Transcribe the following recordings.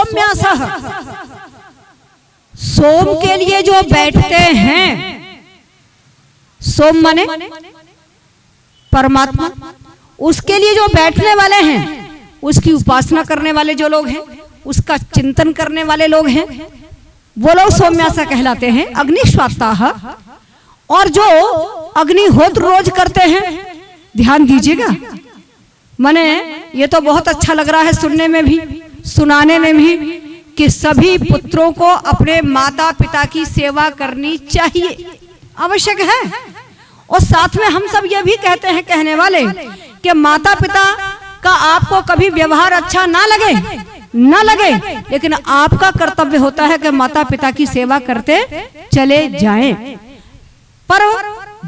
सौम्यासः, सोम के लिए जो बैठते हैं, सोम माने परमात्मा, उसके लिए जो बैठने वाले हैं, उसकी उपासना करने वाले जो लोग हैं, उसका चिंतन करने वाले लोग हैं, वो लोग सौम्यासा कहलाते हैं। अग्निश्वात्ताः, और जो अग्निहोत्र रोज करते हैं, ध्यान दीजिएगा, माने ये तो बहुत अच्छा लग रहा है सुनने में भी, सुनाने में भी, कि सभी पुत्रों को अपने माता पिता की सेवा करनी चाहिए, आवश्यक है। और साथ में हम सब ये भी कहते हैं, कहने वाले, कि माता पिता का आपको कभी व्यवहार अच्छा ना लगे, लेकिन आपका कर्तव्य होता है कि माता पिता की सेवा करते चले जाएं। पर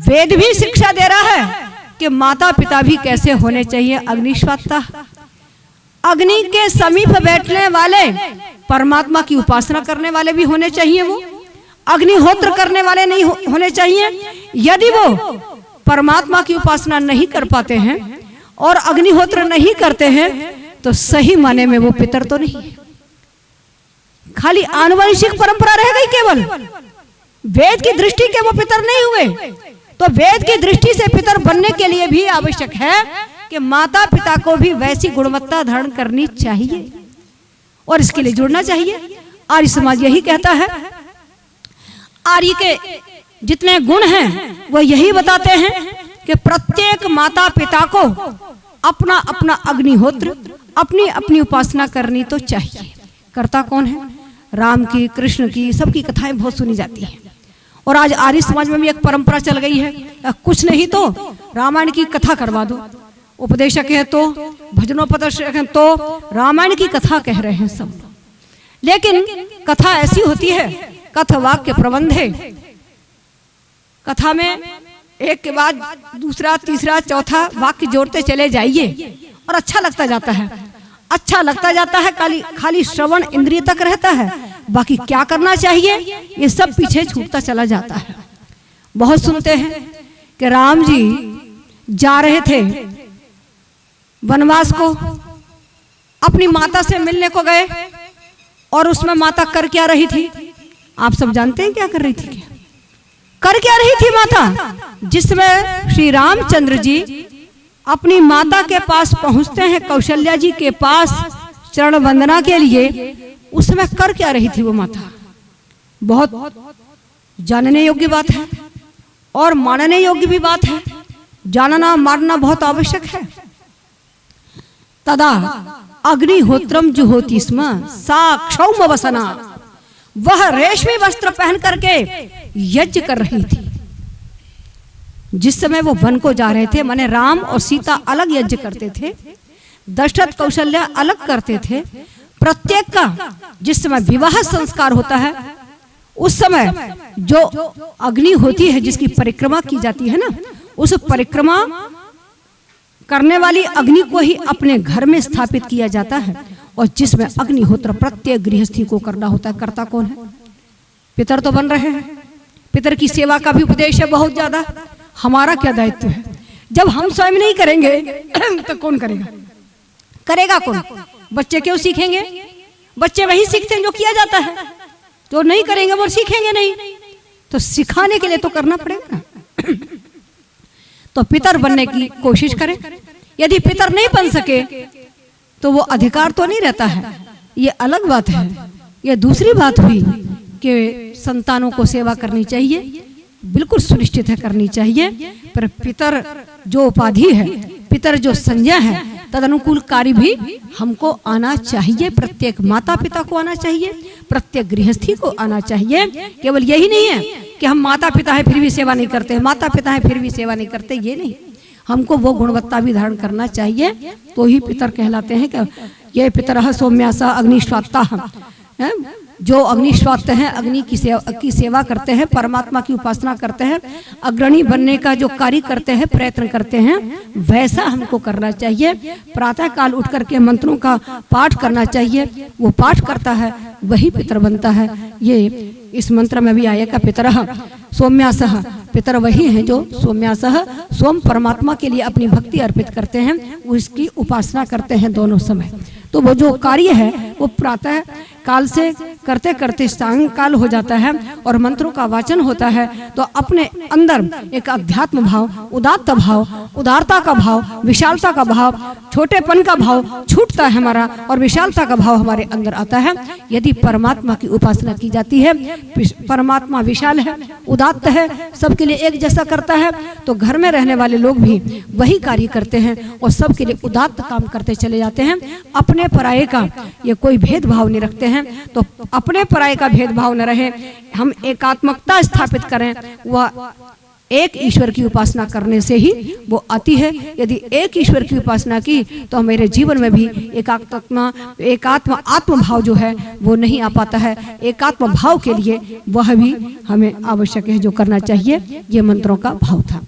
वेद भी शिक्षा दे रहा है कि माता पिता भी कैसे होने चाहिए। अग्निश्वात्ताः, अग्नि के समीप बैठने वाले, परमात्मा की उपासना करने वाले भी होने चाहिए। वो अग्निहोत्र करने वाले नहीं होने चाहिए। यदि वो परमात्मा की उपासना नहीं कर पाते हैं और अग्निहोत्र नहीं करते हैं, तो सही माने में वो पितर तो नहीं, खाली आनुवंशिक परंपरा रह गई केवल, वेद की दृष्टि के वो पितर नहीं हुए। तो वेद की दृष्टि से पितर बनने के लिए भी आवश्यक है कि माता पिता को भी वैसी गुणवत्ता धारण करनी चाहिए और इसके लिए जुड़ना चाहिए। आर्य समाज यही कहता है, आर्य के जितने गुण हैं वो यही बताते हैं कि प्रत्येक माता पिता को अपना अपना अग्निहोत्र, अपनी अपनी उपासना करनी तो चाहिए। करता कौन है? राम की, कृष्ण की, सबकी कथाएं बहुत सुनी जाती हैं। और आज आर्य समाज में भी एक परंपरा चल गई है, कुछ नहीं तो रामायण की कथा करवा दो, उपदेशक है तो, भजनोपदेशक है तो, रामायण की कथा कह रहे हैं सब लोग। लेकिन कथा ऐसी होती है, कथा वाक्य प्रबंध है, कथा में एक के बाद दूसरा, तीसरा, चौथा वाक्य जोड़ते चले जाइए और अच्छा लगता जाता है, अच्छा लगता जाता है। खाली श्रवण इंद्रिय तक रहता है, बाकी क्या करना चाहिए ये सब पीछे छूटता चला जाता है। बहुत सुनते हैं कि राम जी जा रहे थे वनवास को, अपनी माता से मिलने को गए, और उसमें माता कर क्या रही थी? आप सब जानते हैं क्या कर रही थी? कर क्या रही थी माता? जिसमें श्री रामचंद्र जी अपनी माता के पास पहुंचते हैं, कौशल्या जी के पास चरण वंदना के लिए, उसमें कर क्या रही थी वो माता? बहुत जानने योग्य बात है और मानने योग्य भी बात है। जानना मानना बहुत आवश्यक है। तदा अग्निहोत्रम जुहोति स्म सा क्षौमवसना, वह रेशमी वस्त्र पहन करके यज्ञ कर रही थी। जिस समय वो वन को जा रहे थे, माने राम और सीता अलग यज्ञ करते थे, दशरथ कौशल्या अलग करते थे। प्रत्येक का जिस समय विवाह संस्कार होता है, उस समय जो अग्नि होती है जिसकी परिक्रमा की जाती है ना, उस परिक्रमा करने वाली अग्नि को ही अपने घर में स्थापित किया जाता है, और जिसमें अग्निहोत्र प्रत्येक गृहस्थी को करना होता है। करता कौन है? पितर तो बन रहे हैं। पितर की सेवा का भी उपदेश है बहुत ज्यादा। हमारा क्या दायित्व है? जब हम स्वयं नहीं करेंगे तो कौन करेगा? करेगा कौन? बच्चे क्यों सीखेंगे? बच्चे वही सीखते हैं जो किया जाता है, जो नहीं करेंगे वो सीखेंगे नहीं। तो सिखाने के लिए तो करना पड़ेगा ना। तो पितर बनने की कोशिश करें। यदि पितर नहीं बन सके तो वो अधिकार तो नहीं रहता है, ये अलग बात है। ये दूसरी बात हुई कि संतानों को सेवा करनी चाहिए, बिल्कुल सुनिश्चित है करनी चाहिए। पर पितर जो उपाधि है, पितर जो संज्ञा है, तदनुकूल कार्य भी हमको आना चाहिए। प्रत्येक माता पिता को आना चाहिए, प्रत्येक गृहस्थी को आना चाहिए। केवल यही नहीं है कि हम माता पिता है फिर भी सेवा नहीं करते, माता पिता है फिर भी सेवा नहीं करते, ये नहीं। हमको वो गुणवत्ता भी धारण करना चाहिए, तो ही पितर कहलाते हैं। कि ये पितरः सौम्यासा अग्निश्वात्ताः, जो अग्निश्वात्त हैं, अग्नि की सेवा करते हैं, परमात्मा की उपासना करते हैं, अग्रणी बनने का जो कार्य करते हैं, प्रयत्न करते हैं, वैसा हमको करना चाहिए। प्रातः काल उठ करके मंत्रों का पाठ करना चाहिए। वो पाठ करता है वही पितर बनता है। ये इस मंत्र में भी आया का पितरः सौम्यासः, पितर वही हैं जो सौम्यासः, सोम परमात्मा के लिए अपनी भक्ति अर्पित करते हैं, उसकी उपासना करते हैं दोनों समय। तो वो जो कार्य है वो प्रातः काल से करते करते सायंकाल हो जाता है और मंत्रों का वाचन होता है, तो अपने अंदर एक अध्यात्म भाव, उदात्त भाव, उदारता का भाव, विशालता का भाव, छोटेपन का भाव छूटता है हमारा और विशालता का भाव हमारे अंदर आता है। यदि परमात्मा की उपासना की जाती है, परमात्मा विशाल है, उदात्त है, सबके लिए एक जैसा करता है, तो घर में रहने वाले लोग भी वही कार्य करते हैं और सबके लिए उदात्त काम करते चले जाते हैं। अपने पराये का ये कोई भेदभाव नहीं रखते हैं, तो अपने पराये का भेदभाव न रहे, हम एकात्मकता स्थापित करें। वह एक ईश्वर की उपासना करने से ही वो आती है। यदि एक ईश्वर की उपासना की तो मेरे जीवन में भी एकात्म आत्म भाव जो है वो नहीं आ पाता है। एकात्म भाव के लिए वह भी हमें आवश्यक है जो करना चाहिए। ये मंत्रों का भाव था।